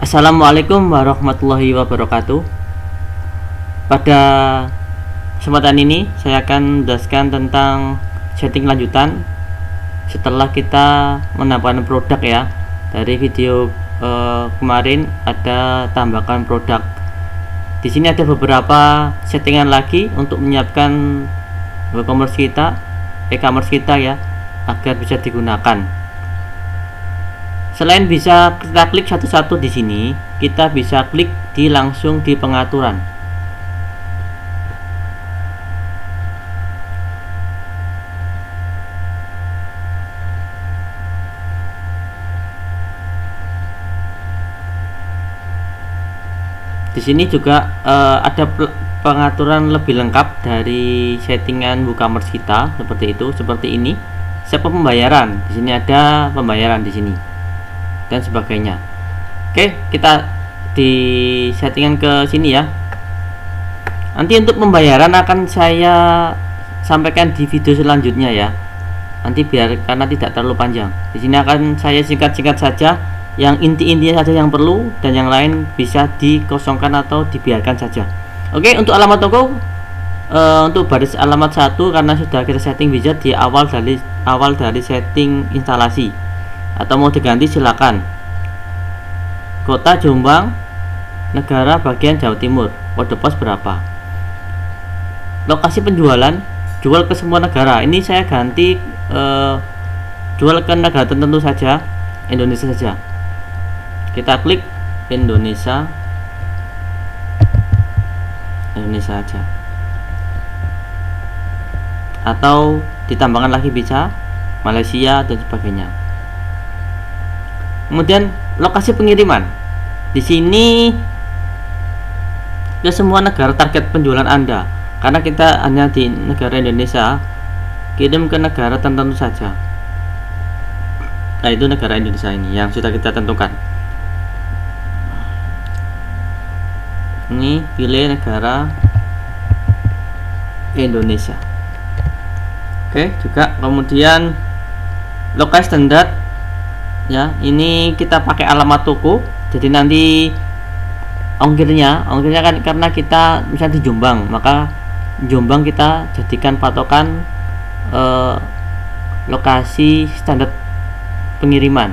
Assalamualaikum warahmatullahi wabarakatuh. Pada kesempatan ini saya akan menjelaskan tentang setting lanjutan setelah kita menambahkan produk ya. Dari video kemarin ada tambahkan produk. Di sini ada beberapa settingan lagi untuk menyiapkan e-commerce kita ya, agar bisa digunakan. Selain bisa kita klik satu-satu di sini, kita bisa klik langsung di pengaturan. Di sini juga ada pengaturan lebih lengkap dari settingan WooCommerce kita, seperti ini. Siapa pembayaran? Di sini ada pembayaran di sini dan sebagainya. Oke, kita di settingan ke sini ya. Nanti untuk pembayaran akan saya sampaikan di video selanjutnya ya. Nanti karena tidak terlalu panjang. Di sini akan saya singkat-singkat saja, yang inti-intinya saja yang perlu, dan yang lain bisa dikosongkan atau dibiarkan saja. Oke, untuk alamat toko, untuk baris alamat 1 karena sudah kita setting bisa di awal dari setting instalasi, atau mau diganti silakan. Kota Jombang, negara bagian Jawa Timur, kode pos berapa. Lokasi penjualan, jual ke semua negara. Ini saya ganti jual ke negara tertentu saja, Indonesia saja. Kita klik Indonesia aja, atau ditambahkan lagi bisa Malaysia dan sebagainya. Kemudian lokasi pengiriman, di sini ke semua negara target penjualan Anda, karena kita hanya di negara Indonesia, kirim ke negara tertentu saja. Nah, itu negara Indonesia ini yang sudah kita tentukan. Ini pilih negara Indonesia. Oke, juga kemudian lokasi standar ya, ini kita pakai alamat toko. Jadi nanti ongkirnya kan karena kita misalnya di Jombang, maka Jombang kita jadikan patokan lokasi standar pengiriman.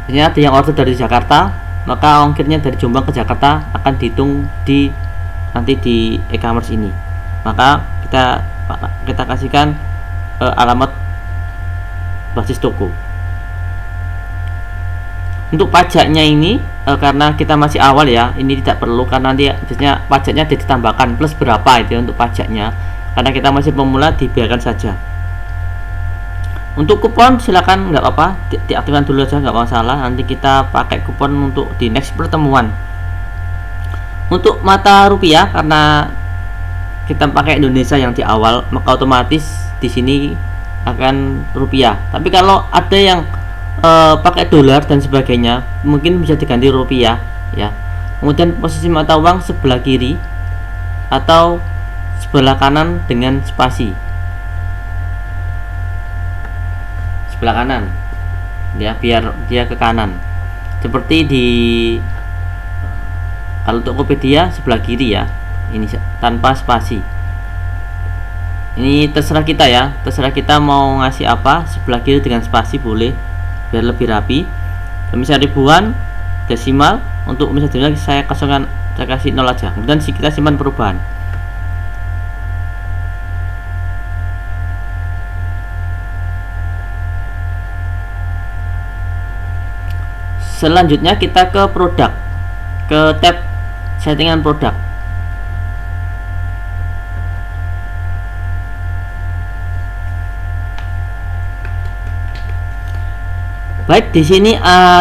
Jadi ada yang order dari Jakarta, maka ongkirnya dari Jombang ke Jakarta akan dihitung nanti di e-commerce ini. Maka kita kasihkan alamat basis toko. Untuk pajaknya ini karena kita masih awal ya, ini tidak perlu karena nanti biasanya pajaknya ditambahkan plus berapa itu ya, untuk pajaknya. Karena kita masih pemula, dibiarkan saja. Untuk kupon silakan, nggak apa-apa, diaktifkan dulu aja, nggak masalah. Nanti kita pakai kupon untuk di next pertemuan. Untuk mata rupiah, karena kita pakai Indonesia yang di awal, maka otomatis di sini akan rupiah. Tapi kalau ada yang pakai dolar dan sebagainya, mungkin bisa diganti rupiah ya. Kemudian posisi mata uang sebelah kiri atau sebelah kanan dengan spasi. Sebelah kanan ya, biar dia ke kanan. Seperti di kalau Tokopedia sebelah kiri ya, ini tanpa spasi. Ini terserah kita ya, terserah kita mau ngasih apa, sebelah kiri dengan spasi boleh, biar lebih rapi. Misalnya ribuan desimal, untuk misalnya saya kasih 0 aja. Kemudian kita simpan perubahan. Selanjutnya kita ke produk, ke tab settingan produk. Baik, di sini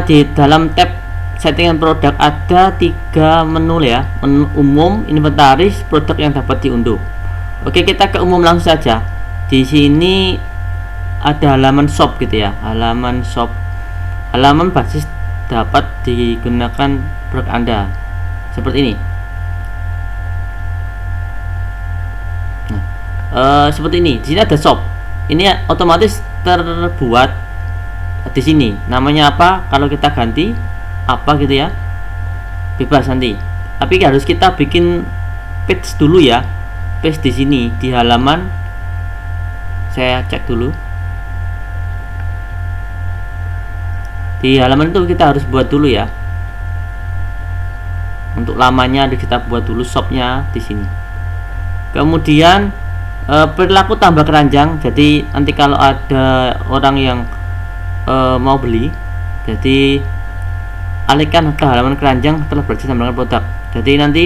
di dalam tab settingan produk ada 3 menu ya. Menu umum, inventaris, produk yang dapat diunduh. Oke, kita ke umum langsung saja. Di sini ada halaman shop gitu ya, halaman shop, halaman basis dapat digunakan produk Anda, seperti ini. Nah, seperti ini. Di sini ada shop. Ini otomatis terbuat di sini. Namanya apa? Kalau kita ganti apa gitu ya, bebas nanti, tapi harus kita bikin page dulu ya. Page di sini di halaman, saya cek dulu di halaman itu kita harus buat dulu ya. Untuk lamanya kita buat dulu shopnya di sini. Kemudian perilaku tambah keranjang. Jadi nanti kalau ada orang yang mau beli, jadi alihkan ke halaman keranjang setelah berhasil menambahkan produk. Jadi nanti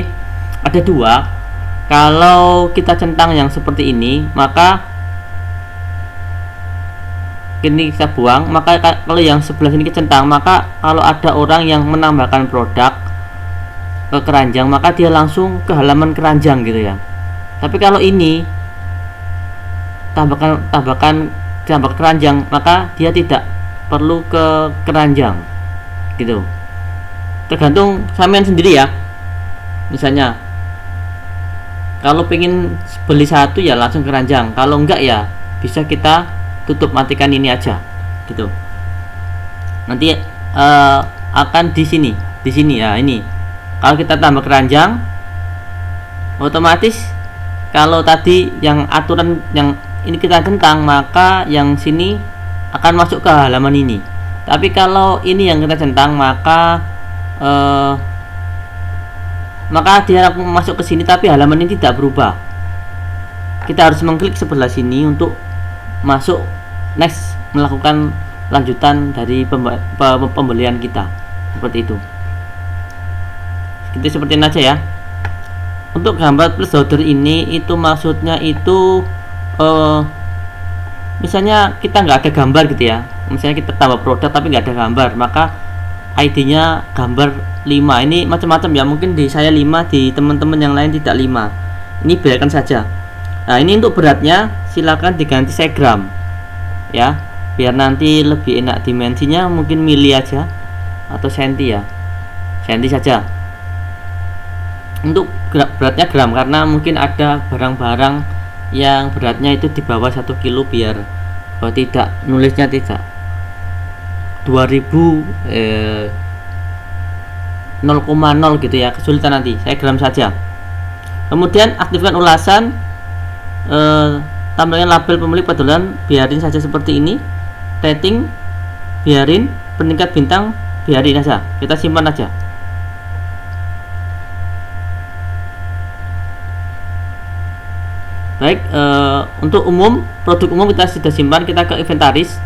ada dua. Kalau kita centang yang seperti ini, maka ini kita buang. Maka kalau yang sebelah sini kecentang, maka kalau ada orang yang menambahkan produk ke keranjang, maka dia langsung ke halaman keranjang gitu ya. Tapi kalau ini tambahkan keranjang, maka dia tidak perlu ke keranjang gitu. Tergantung sampean sendiri ya. Misalnya kalau pengen beli satu ya langsung keranjang, kalau enggak ya bisa kita tutup, matikan ini aja gitu. Nanti akan di sini ya. Ini kalau kita tambah keranjang, otomatis kalau tadi yang aturan yang ini kita centang, maka yang sini akan masuk ke halaman ini. Tapi kalau ini yang kita centang, maka dia akan masuk ke sini, tapi halaman ini tidak berubah. Kita harus mengklik sebelah sini untuk masuk next, melakukan lanjutan dari pembelian kita, seperti itu. Kita seperti ini aja ya. Untuk gambar plus order ini itu maksudnya itu misalnya kita nggak ada gambar gitu ya. Misalnya kita tambah produk tapi nggak ada gambar, maka ID-nya gambar 5. Ini macam-macam ya, mungkin di saya 5, di teman-teman yang lain tidak 5. Ini biarkan saja. Nah, ini untuk beratnya silakan diganti saya gram ya, biar nanti lebih enak dimensinya, mungkin mili aja atau senti ya, senti saja. Untuk beratnya gram, karena mungkin ada barang-barang yang beratnya itu di bawah 1 kilo, biar tidak nulisnya tidak 2000 0,0 gitu ya, kesulitan nanti. Saya gram saja. Kemudian aktifkan ulasan, tambahkan label pemilik pedoman, biarin saja seperti ini. Rating biarin, peningkat bintang biarin saja, kita simpan aja. Baik, untuk umum, produk umum kita sudah simpan, kita ke inventaris.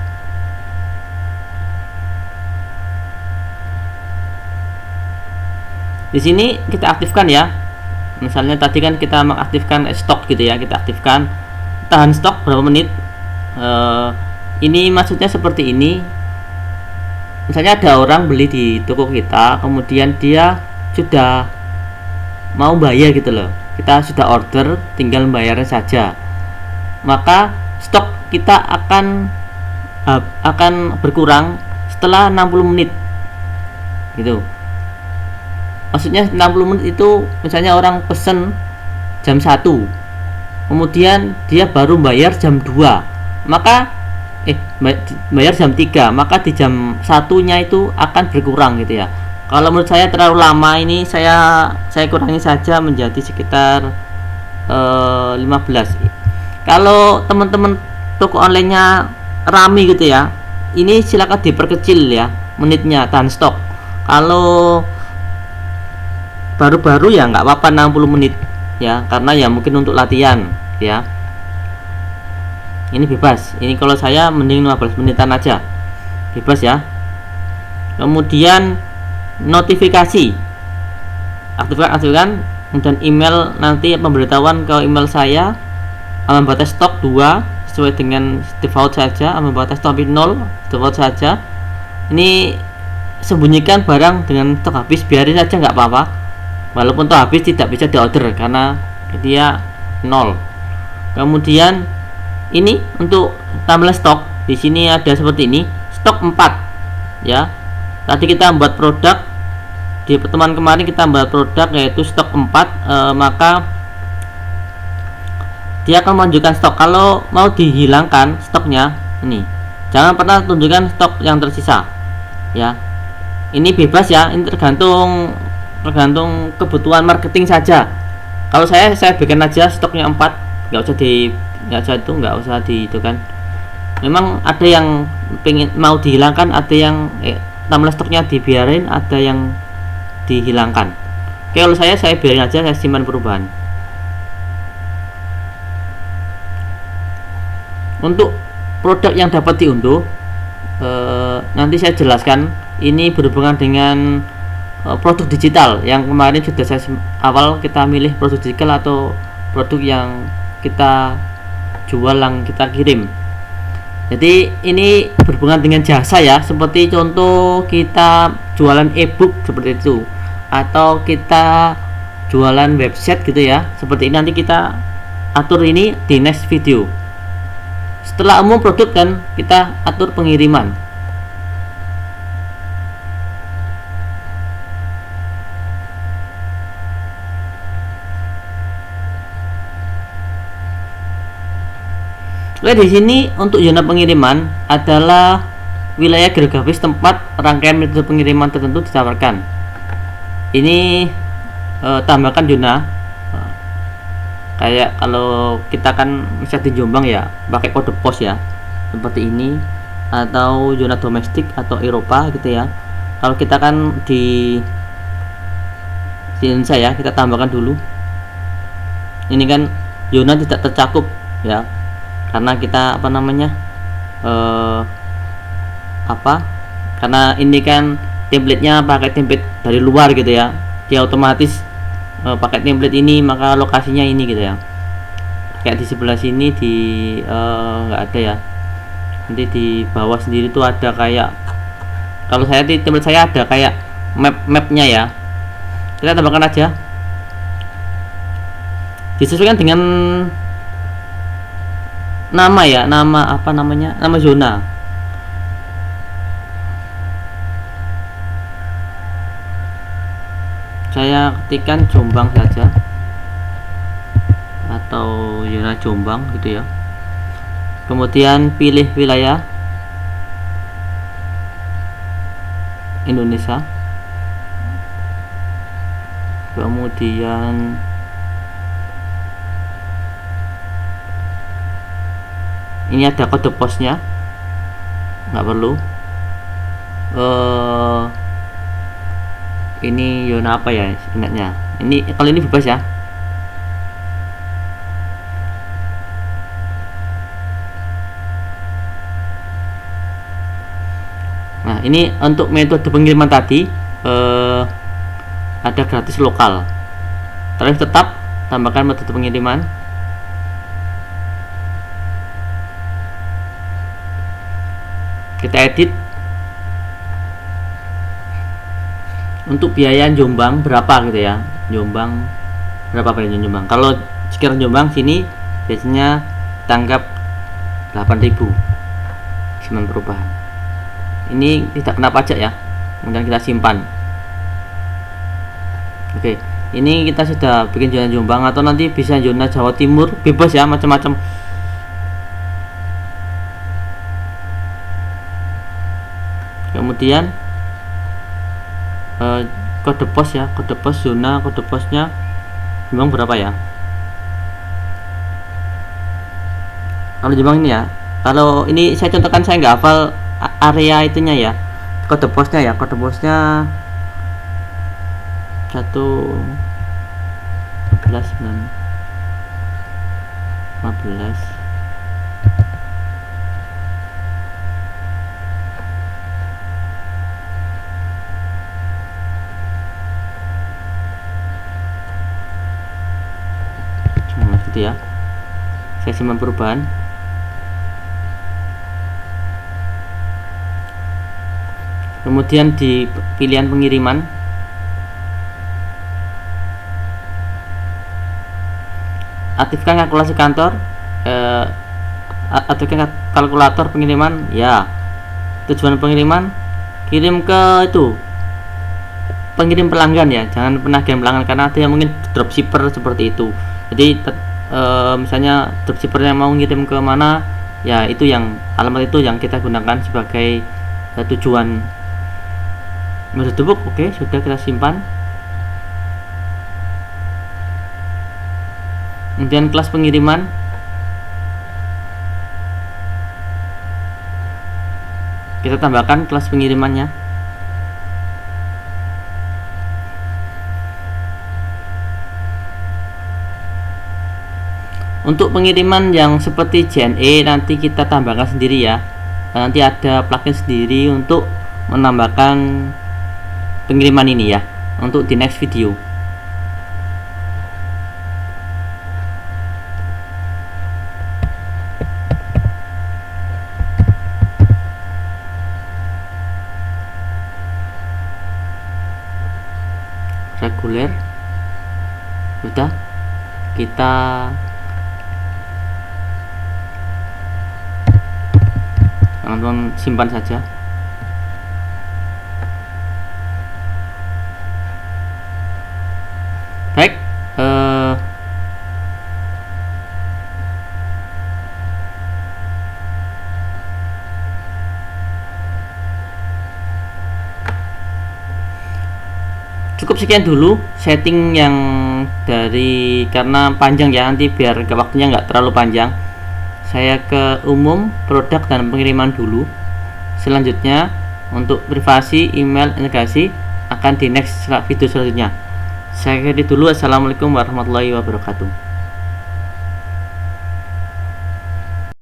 Di sini kita aktifkan ya. Misalnya tadi kan kita mengaktifkan stok gitu ya, kita aktifkan tahan stok berapa menit. Ini maksudnya seperti ini. Misalnya ada orang beli di toko kita, kemudian dia sudah mau bayar gitu loh. Kita sudah order, tinggal bayarnya saja. Maka stok kita akan berkurang setelah 60 menit. Gitu. Maksudnya 60 menit itu misalnya orang pesen jam 1, kemudian dia baru bayar jam 2, maka bayar jam 3, maka di jam 1-nya itu akan berkurang gitu ya. Kalau menurut saya terlalu lama, ini saya kurangi saja menjadi sekitar 15. Kalau teman-teman toko online-nya rame gitu ya, ini silakan diperkecil ya menitnya, tahan stok. Kalau baru-baru ya nggak apa-apa 60 menit ya, karena ya mungkin untuk latihan ya. Ini bebas. Ini kalau saya mending 15 menitan aja, bebas ya. Kemudian notifikasi aktifkan, kemudian email, nanti pemberitahuan ke email saya, ambang batas stok 2 sesuai dengan default saja, ambang batas stok 0 default saja. Ini sembunyikan barang dengan stok habis, biarin saja nggak apa-apa, walaupun stok habis tidak bisa diorder karena dia 0. Kemudian ini untuk tampilan stok, di sini ada seperti ini, stok 4 ya. Tadi kita membuat produk, di pertemuan kemarin kita membuat produk yaitu stok 4, maka dia akan menunjukkan stok. Kalau mau dihilangkan stoknya, ini jangan pernah tunjukkan stok yang tersisa ya. Ini bebas ya, ini tergantung tergantung kebutuhan marketing saja. Kalau saya bikin aja stoknya 4, nggak usah di itu kan. Memang ada yang pengen mau dihilangkan, ada yang tambah stoknya dibiarin, ada yang dihilangkan. Oke, kalau saya biarin aja, saya simpan perubahan. Untuk produk yang dapat diunduh, nanti saya jelaskan. Ini berhubungan dengan produk digital yang kemarin sudah saya awal kita milih produk digital atau produk yang kita jual, yang kita kirim. Jadi ini berhubungan dengan jasa ya, seperti contoh kita jualan ebook seperti itu, atau kita jualan website gitu ya. Seperti ini nanti kita atur ini di next video. Setelah umum produk kan kita atur pengiriman. Oke, di sini untuk zona pengiriman adalah wilayah geografis tempat rangkaian metode pengiriman tertentu ditawarkan. Ini tambahkan zona. Kayak kalau kita kan bisa di Jombang ya, pakai kode pos ya, seperti ini, atau zona domestik atau Eropa gitu ya. Kalau kita kan di Indonesia ya, kita tambahkan dulu. Ini kan zona tidak tercakup ya, karena kita karena ini kan template-nya pakai template dari luar gitu ya, dia otomatis pakai template ini, maka lokasinya ini gitu ya. Kayak di sebelah sini di nggak ada ya, nanti di bawah sendiri tuh ada kayak, kalau saya di template saya ada kayak mapnya ya, kita tambahkan aja, disesuaikan dengan nama ya, nama zona. Saya ketikkan Jombang saja, atau zona Jombang gitu ya. Kemudian pilih wilayah Indonesia, kemudian ini ada kode posnya, nggak perlu. Ini zona apa ya sebenarnya? Ini kalau ini bebas ya. Nah, ini untuk metode pengiriman tadi ada gratis lokal. Tarif tetap, tambahkan metode pengiriman. Kita edit. Untuk biaya Jombang berapa gitu ya, Jombang berapa biaya Jombang. Kalau sekitar Jombang sini biasanya tanggap 8.000 simpan perubahan. Ini tidak kena pajak ya, kemudian kita simpan. Oke, ini kita sudah bikin zona Jombang, atau nanti bisa zona Jawa Timur, bebas ya, macam-macam. Kemudian kode pos ya, kode pos zona, kode posnya Jombang berapa ya. Kalau Jombang ini ya, kalau ini saya contohkan, saya nggak hafal area itunya ya, kode posnya ya, kode posnya 1.15 gitu ya. Saya simpan perubahan. Kemudian di pilihan pengiriman aktifkan kalkulasi kantor, aktifkan kalkulator pengiriman ya. Tujuan pengiriman, kirim ke itu pengirim pelanggan ya, jangan penagihan pelanggan, karena ada yang mungkin dropshipper seperti itu. Jadi misalnya dropshippernya mau ngirim ke mana ya, itu yang alamat itu yang kita gunakan sebagai tujuan metode book. Oke, sudah kita simpan. Kemudian kelas pengiriman, kita tambahkan kelas pengirimannya. Untuk pengiriman yang seperti JNE nanti kita tambahkan sendiri ya. Nanti ada plugin sendiri untuk menambahkan pengiriman ini ya, untuk di next video. Reguler udah, kita teman-teman simpan saja. Baik, cukup sekian dulu setting yang karena panjang ya, nanti biar waktunya nggak terlalu panjang, saya ke umum, produk, dan pengiriman dulu. Selanjutnya untuk privasi, email, integrasi akan di next video selanjutnya. Saya akhiri dulu. Assalamualaikum warahmatullahi wabarakatuh.